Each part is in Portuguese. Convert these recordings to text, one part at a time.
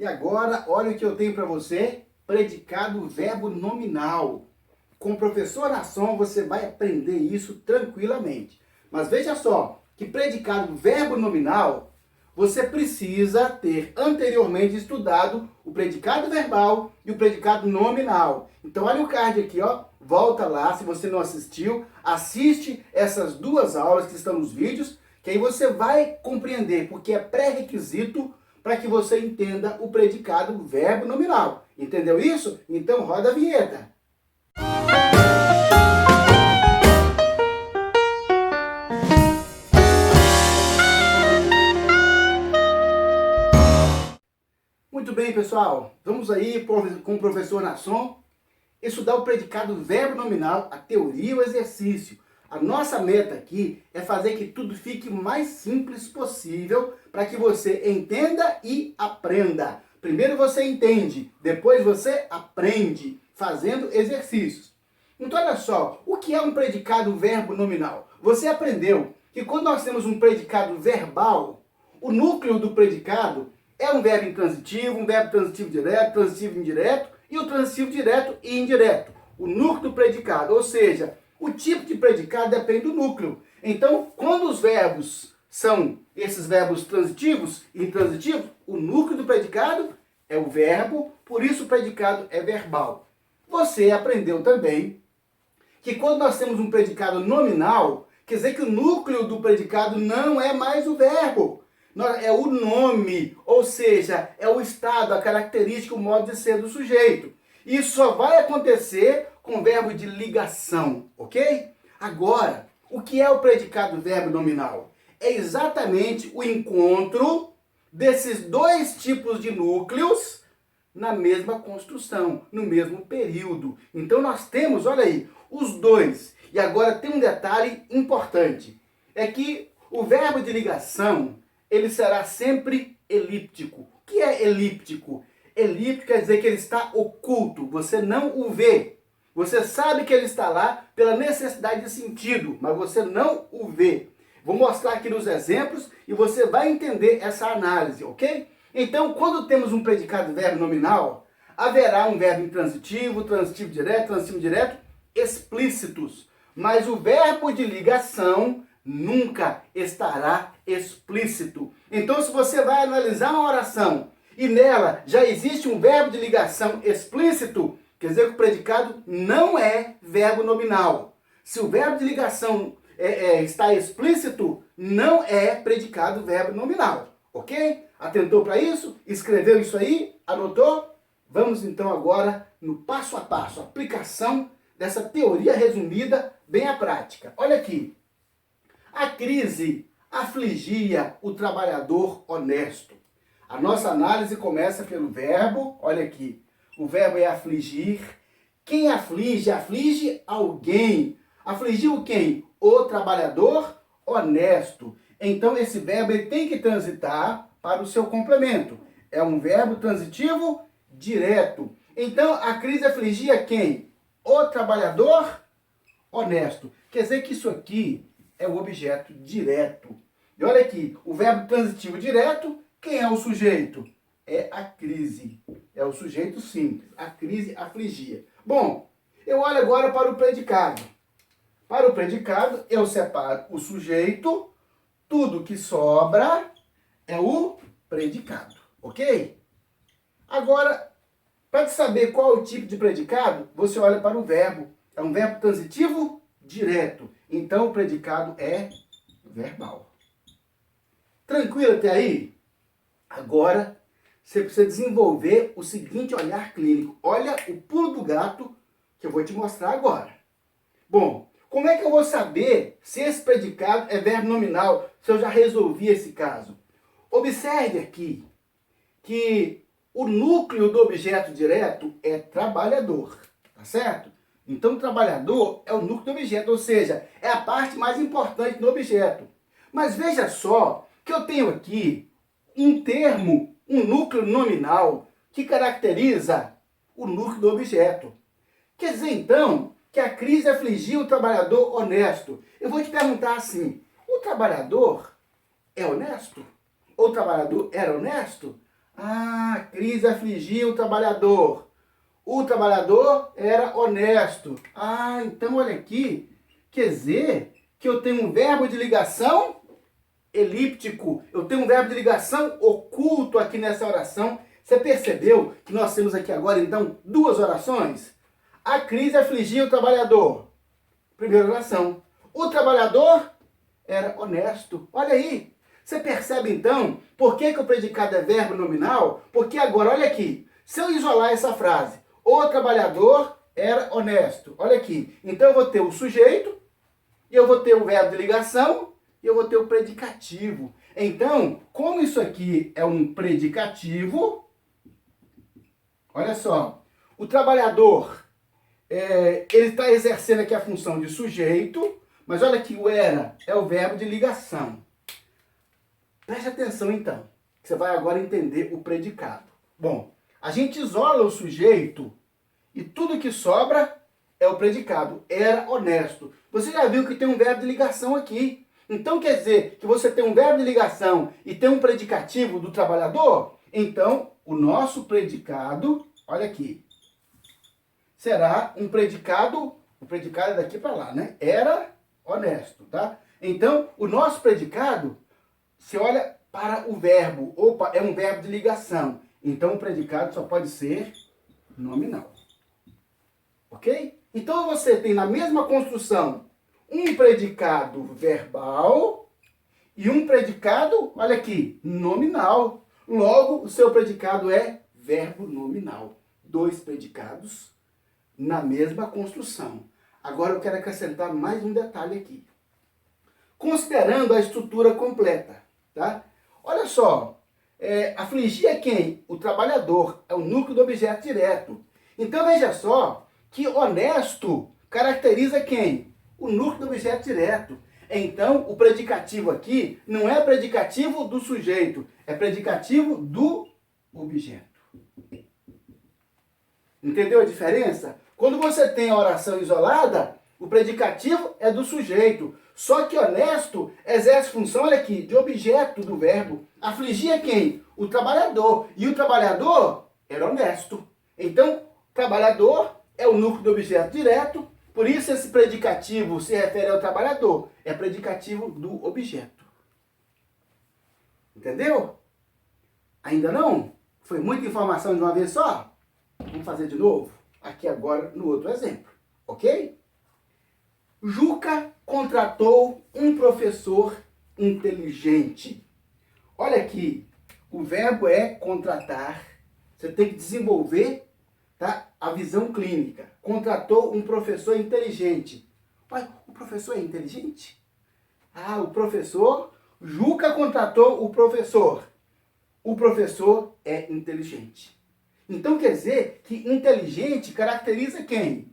E agora, olha o que eu tenho para você, predicado verbo nominal. Com o professor Nasson, você vai aprender isso tranquilamente. Mas veja só, que predicado verbo nominal, você precisa ter anteriormente estudado o predicado verbal e o predicado nominal. Então olha o card aqui, ó. Volta lá, se você não assistiu, assiste essas duas aulas que estão nos vídeos, que aí você vai compreender, porque é pré-requisito para que você entenda o predicado verbo nominal. Entendeu isso? Então roda a vinheta. Muito bem, pessoal. Vamos aí com o professor Nasson estudar o predicado verbo nominal, a teoria e o exercício. A nossa meta aqui é fazer que tudo fique mais simples possível para que você entenda e aprenda. Primeiro você entende, depois você aprende fazendo exercícios. Então olha só, o que é um predicado verbo nominal? Você aprendeu que quando nós temos um predicado verbal, o núcleo do predicado é um verbo intransitivo, um verbo transitivo direto, transitivo indireto e o transitivo direto e indireto. O núcleo do predicado, ou seja, o tipo de predicado depende do núcleo. Então, quando os verbos são esses verbos transitivos e intransitivos, o núcleo do predicado é o verbo, por isso o predicado é verbal. Você aprendeu também que quando nós temos um predicado nominal, quer dizer que o núcleo do predicado não é mais o verbo, é o nome, ou seja, é o estado, a característica, o modo de ser do sujeito. Isso só vai acontecer com o verbo de ligação, ok? Agora, o que é o predicado verbo nominal? É exatamente o encontro desses dois tipos de núcleos na mesma construção, no mesmo período. Então nós temos, olha aí, os dois. E agora tem um detalhe importante, é que o verbo de ligação, ele será sempre elíptico. O que é elíptico? Elíptico quer dizer que ele está oculto, você não o vê. Você sabe que ele está lá pela necessidade de sentido, mas você não o vê. Vou mostrar aqui nos exemplos e você vai entender essa análise, ok? Então, quando temos um predicado verbo nominal, haverá um verbo intransitivo, transitivo direto, explícitos. Mas o verbo de ligação nunca estará explícito. Então, se você vai analisar uma oração e nela já existe um verbo de ligação explícito, quer dizer que o predicado não é verbo nominal. Se o verbo de ligação está explícito, não é predicado verbo nominal. Ok? Atentou para isso? Escreveu isso aí? Anotou? Vamos então agora no passo a passo, aplicação dessa teoria resumida bem à prática. Olha aqui. A crise afligia o trabalhador honesto. A nossa análise começa pelo verbo, olha aqui. O verbo é afligir. Quem aflige? Aflige alguém. Afligiu quem? O trabalhador honesto. Então esse verbo ele tem que transitar para o seu complemento. É um verbo transitivo direto. Então a crise afligia quem? O trabalhador honesto. Quer dizer que isso aqui é o objeto direto. E olha aqui, o verbo transitivo direto, quem é o sujeito? É a crise. É o sujeito simples. A crise afligia. Bom, eu olho agora para o predicado. Para o predicado, eu separo o sujeito, tudo que sobra é o predicado. Ok? Agora, para saber qual é o tipo de predicado, você olha para o verbo. É um verbo transitivo direto. Então, o predicado é verbal. Tranquilo até aí? Agora, você precisa desenvolver o seguinte olhar clínico. Olha o pulo do gato que eu vou te mostrar agora. Bom, como é que eu vou saber se esse predicado é verbo nominal, se eu já resolvi esse caso? Observe aqui que o núcleo do objeto direto é trabalhador, tá certo? Então, trabalhador é o núcleo do objeto, ou seja, é a parte mais importante do objeto. Mas veja só que eu tenho aqui, em termo, um núcleo nominal que caracteriza o núcleo do objeto. Quer dizer, então, que a crise afligiu o trabalhador honesto. Eu vou te perguntar assim, o trabalhador é honesto? O trabalhador era honesto? Ah, a crise afligiu o trabalhador. O trabalhador era honesto. Ah, então olha aqui. Quer dizer que eu tenho um verbo de ligação elíptico. Eu tenho um verbo de ligação oculto aqui nessa oração. Você percebeu que nós temos aqui agora, então, duas orações? A crise afligia o trabalhador. Primeira oração. O trabalhador era honesto. Olha aí. Você percebe, então, por que o predicado é verbo nominal? Porque agora, olha aqui. Se eu isolar essa frase, o trabalhador era honesto. Olha aqui. Então, eu vou ter o sujeito, e eu vou ter o verbo de ligação, e eu vou ter o predicativo. Então, como isso aqui é um predicativo, olha só, o trabalhador, ele está exercendo aqui a função de sujeito, mas olha que o era é o verbo de ligação. Preste atenção então, que você vai agora entender o predicado. Bom, a gente isola o sujeito e tudo que sobra é o predicado. Era honesto. Você já viu que tem um verbo de ligação aqui. Então quer dizer que você tem um verbo de ligação e tem um predicativo do trabalhador? Então, o nosso predicado, olha aqui, será um predicado, o predicado é daqui para lá, né? Era honesto, tá? Então, o nosso predicado, se olha para o verbo, opa, é um verbo de ligação. Então, o predicado só pode ser nominal. Ok? Então, você tem na mesma construção um predicado verbal e um predicado, olha aqui, nominal. Logo, o seu predicado é verbo nominal. Dois predicados na mesma construção. Agora, eu quero acrescentar mais um detalhe aqui. Considerando a estrutura completa, tá? Olha só, afligir é quem? O trabalhador, é o núcleo do objeto direto. Então veja só que honesto caracteriza quem? O núcleo do objeto direto. Então o predicativo aqui não é predicativo do sujeito, é predicativo do objeto. Entendeu a diferença? Quando você tem a oração isolada, o predicativo é do sujeito. Só que honesto exerce função, olha aqui, de objeto do verbo. Afligir é quem? O trabalhador. E o trabalhador era honesto. Então, trabalhador é o núcleo do objeto direto. Por isso esse predicativo se refere ao trabalhador. É predicativo do objeto. Entendeu? Ainda não? Foi muita informação de uma vez só? Vamos fazer de novo? Aqui agora no outro exemplo. Ok? Juca contratou um professor inteligente. Olha aqui, o verbo é contratar. Você tem que desenvolver, tá, a visão clínica. Contratou um professor inteligente. Ué, o professor é inteligente? Ah, o professor, Juca contratou o professor. O professor é inteligente. Então quer dizer que inteligente caracteriza quem?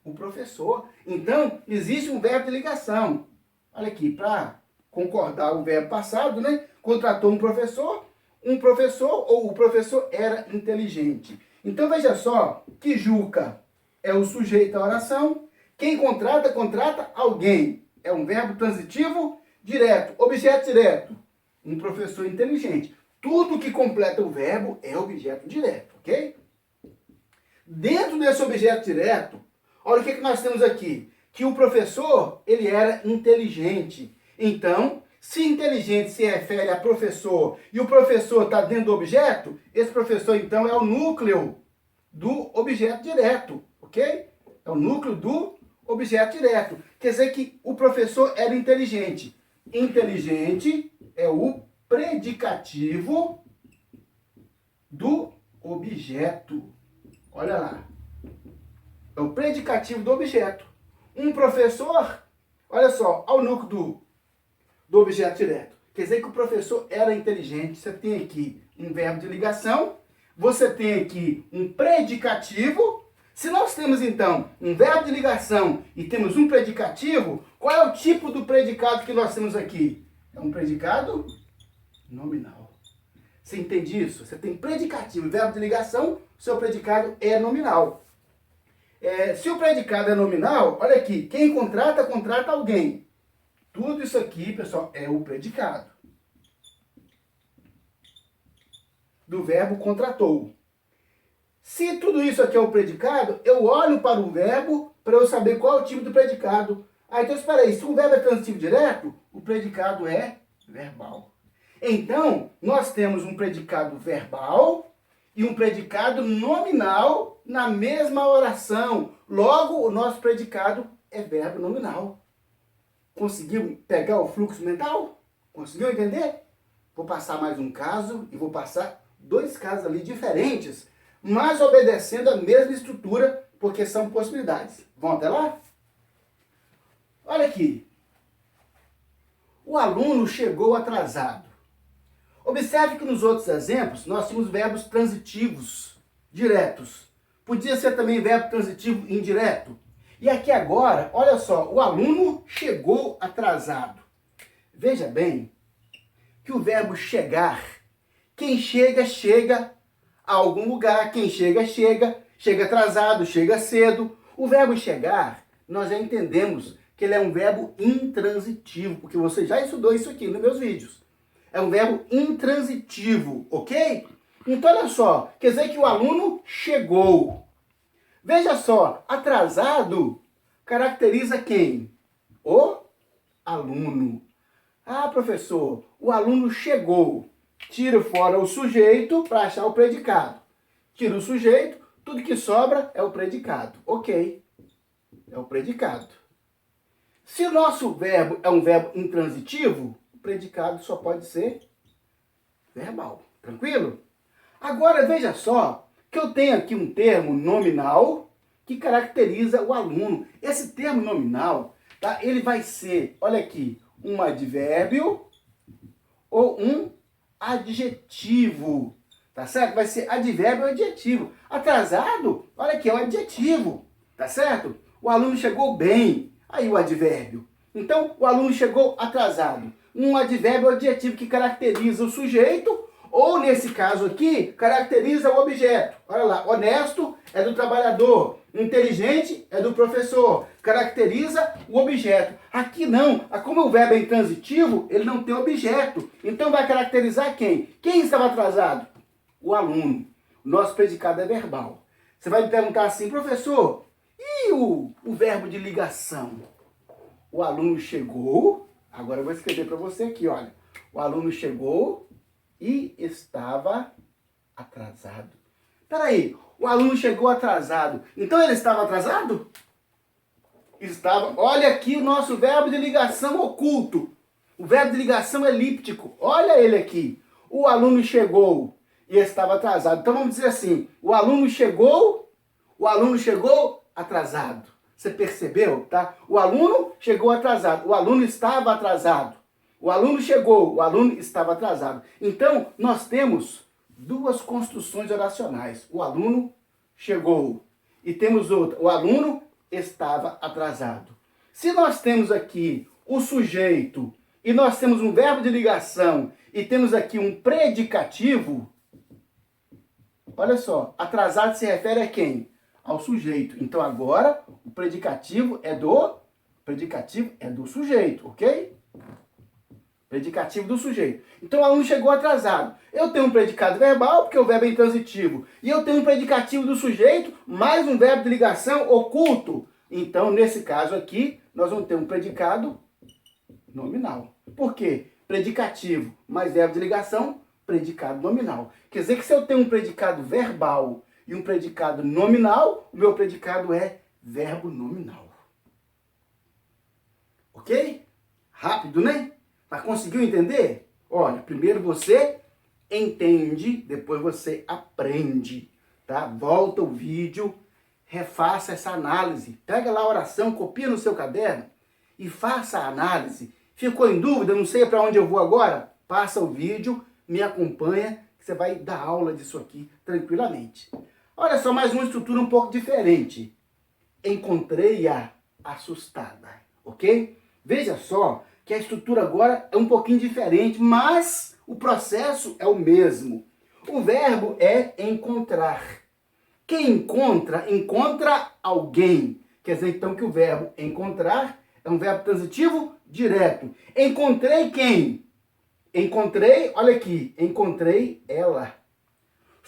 O professor. Então, existe um verbo de ligação. Olha aqui, para concordar o verbo passado, né? Contratou um professor ou o professor era inteligente. Então, veja só que Juca é o sujeito da oração. Quem contrata, contrata alguém. É um verbo transitivo direto, objeto direto. Um professor inteligente. Tudo que completa o verbo é objeto direto, ok? Dentro desse objeto direto, olha o que nós temos aqui. Que o professor, ele era inteligente. Então, se inteligente se refere a professor e o professor está dentro do objeto, esse professor, então, é o núcleo do objeto direto, ok? É o núcleo do objeto direto. Quer dizer que o professor era inteligente. Inteligente é o predicativo do objeto. Olha lá. É o predicativo do objeto. Um professor, olha só, ao núcleo do objeto direto. Quer dizer que o professor era inteligente. Você tem aqui um verbo de ligação. Você tem aqui um predicativo. Se nós temos, então, um verbo de ligação e temos um predicativo, qual é o tipo do predicado que nós temos aqui? É um predicado nominal. Você entende isso? Você tem predicativo e verbo de ligação, seu predicado é nominal. Se o predicado é nominal, olha aqui, quem contrata, contrata alguém. Tudo isso aqui, pessoal, é o predicado. do verbo contratou. Se tudo isso aqui é o predicado, eu olho para o verbo para eu saber qual é o tipo do predicado. Ah, então espera aí, se o verbo é transitivo direto, o predicado é verbal. Então, nós temos um predicado verbal e um predicado nominal na mesma oração. Logo, o nosso predicado é verbo nominal. Conseguiu pegar o fluxo mental? Conseguiu entender? Vou passar mais um caso e vou passar dois casos ali diferentes, mas obedecendo a mesma estrutura, porque são possibilidades. Vamos até lá? Olha aqui. O aluno chegou atrasado. Observe que nos outros exemplos nós tínhamos verbos transitivos diretos. Podia ser também verbo transitivo indireto. E aqui agora, olha só, o aluno chegou atrasado. Veja bem que o verbo chegar, quem chega, chega a algum lugar. Quem chega, chega atrasado, chega cedo. O verbo chegar, nós já entendemos que ele é um verbo intransitivo, porque você já estudou isso aqui nos meus vídeos. É um verbo intransitivo, ok? Então, olha só, quer dizer que o aluno chegou. Veja só, atrasado caracteriza quem? O aluno. Ah, professor, o aluno chegou. Tira fora o sujeito para achar o predicado. Tira o sujeito, tudo que sobra é o predicado. Ok, é o predicado. Se o nosso verbo é um verbo intransitivo, o predicado só pode ser verbal. Tranquilo? Agora veja só que eu tenho aqui um termo nominal que caracteriza o aluno. Esse termo nominal, tá? Ele vai ser, olha aqui, um advérbio ou um adjetivo. Tá certo? Vai ser advérbio ou adjetivo. Atrasado, olha aqui, é um adjetivo. Tá certo? O aluno chegou bem. Aí o advérbio. Então, o aluno chegou atrasado. Um advérbio ou adjetivo que caracteriza o sujeito, ou nesse caso aqui, caracteriza o objeto. Olha lá, honesto é do trabalhador, inteligente é do professor, caracteriza o objeto. Aqui não, como o verbo é intransitivo, ele não tem objeto. Então vai caracterizar quem? Quem estava atrasado? O aluno. O nosso predicado é verbal. Você vai me perguntar assim, professor, e o verbo de ligação? O aluno chegou, agora eu vou escrever para você aqui, olha. O aluno chegou e estava atrasado. Peraí, o aluno chegou atrasado. Então ele estava atrasado? Estava. Olha aqui o nosso verbo de ligação oculto. O verbo de ligação elíptico. Olha ele aqui. O aluno chegou e estava atrasado. Então vamos dizer assim, o aluno chegou atrasado. Você percebeu, tá? O aluno chegou atrasado. O aluno estava atrasado. O aluno chegou, o aluno estava atrasado. Então, nós temos duas construções oracionais. O aluno chegou. E temos outra. O aluno estava atrasado. Se nós temos aqui o sujeito e nós temos um verbo de ligação e temos aqui um predicativo, olha só, atrasado se refere a quem? Ao sujeito. Então agora o predicativo é do sujeito, ok? Predicativo do sujeito. Então o aluno chegou atrasado. Eu tenho um predicado verbal, porque o verbo é intransitivo. E eu tenho um predicativo do sujeito, mais um verbo de ligação oculto. Então, nesse caso aqui, nós vamos ter um predicado nominal. Por quê? Predicativo mais verbo de ligação, predicado nominal. Quer dizer que se eu tenho um predicado verbal e um predicado nominal, o meu predicado é verbo nominal. Ok? Rápido, né? Mas conseguiu entender? Olha, primeiro você entende, depois você aprende, tá? Volta o vídeo, refaça essa análise. Pega lá a oração, copia no seu caderno e faça a análise. Ficou em dúvida? Não sei para onde eu vou agora? Passa o vídeo, me acompanha, que você vai dar aula disso aqui tranquilamente. Olha só, mais uma estrutura um pouco diferente. Encontrei-a assustada, ok? Veja só que a estrutura agora é um pouquinho diferente, mas o processo é o mesmo. O verbo é encontrar. Quem encontra, encontra alguém. Quer dizer, então, que o verbo encontrar é um verbo transitivo direto. Encontrei quem? Encontrei, olha aqui, encontrei ela.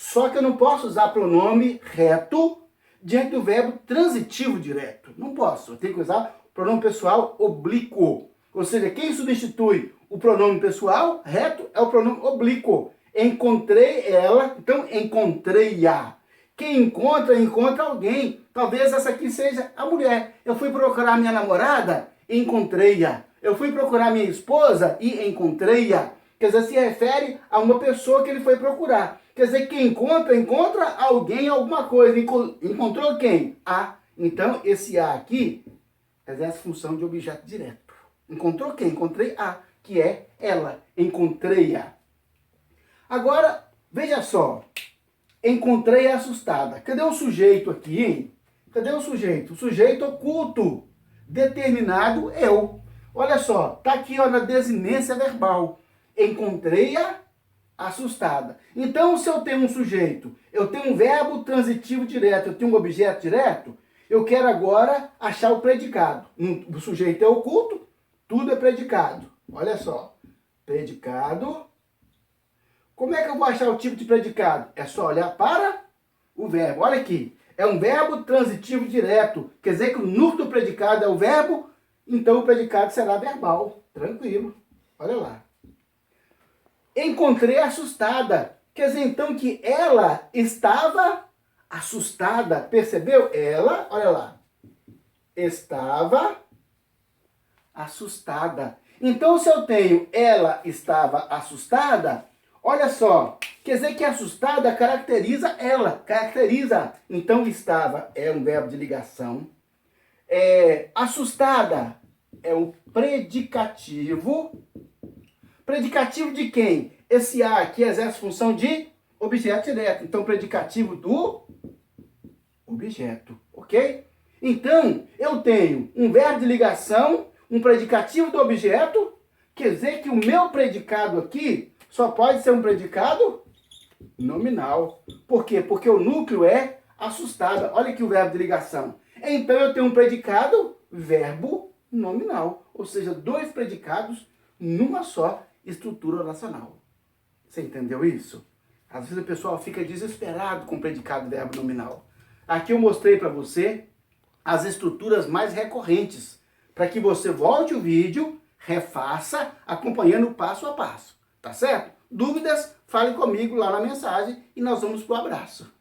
Só que eu não posso usar pronome reto diante do verbo transitivo direto. Não posso. Eu tenho que usar o pronome pessoal oblíquo. Ou seja, quem substitui o pronome pessoal reto é o pronome oblíquo. Encontrei ela, então encontrei-a. Quem encontra, encontra alguém. Talvez essa aqui seja a mulher. Eu fui procurar minha namorada, encontrei-a. Eu fui procurar minha esposa e encontrei-a. Quer dizer, se refere a uma pessoa que ele foi procurar. Quer dizer, quem encontra, encontra alguém, alguma coisa. Encontrou quem? A. Então, esse A aqui exerce função de objeto direto. Encontrou quem? Encontrei a, que é ela. Encontrei-a. Agora, veja só. Encontrei assustada. Cadê o sujeito aqui, hein? Cadê o sujeito? O sujeito oculto. Determinado eu. Olha só, tá aqui ó, na desinência verbal. Encontrei-a assustada. Então, se eu tenho um sujeito, eu tenho um verbo transitivo direto, eu tenho um objeto direto, eu quero agora achar o predicado. O sujeito é oculto, tudo é predicado. Olha só. Predicado. Como é que eu vou achar o tipo de predicado? É só olhar para o verbo. Olha aqui. É um verbo transitivo direto. Quer dizer que o núcleo do predicado é o verbo, então o predicado será verbal. Tranquilo. Olha lá. Encontrei assustada. Quer dizer, então, que ela estava assustada. Percebeu? Ela, olha lá. Estava assustada. Então, se eu tenho ela estava assustada, olha só, quer dizer que assustada caracteriza ela, caracteriza. Então, estava é um verbo de ligação. Assustada é o predicativo. Predicativo de quem? Esse A aqui exerce função de objeto direto. Então, predicativo do objeto, ok? Então, eu tenho um verbo de ligação, um predicativo do objeto, quer dizer que o meu predicado aqui só pode ser um predicado nominal. Por quê? Porque o núcleo é assustada. Olha aqui o verbo de ligação. Então, eu tenho um predicado verbo nominal. Ou seja, dois predicados numa só estrutura oracional. Você entendeu isso? Às vezes o pessoal fica desesperado com o predicado verbo nominal. Aqui eu mostrei para você as estruturas mais recorrentes, para que você volte o vídeo, refaça, acompanhando passo a passo. Tá certo? Dúvidas? Fale comigo lá na mensagem e nós vamos pro abraço.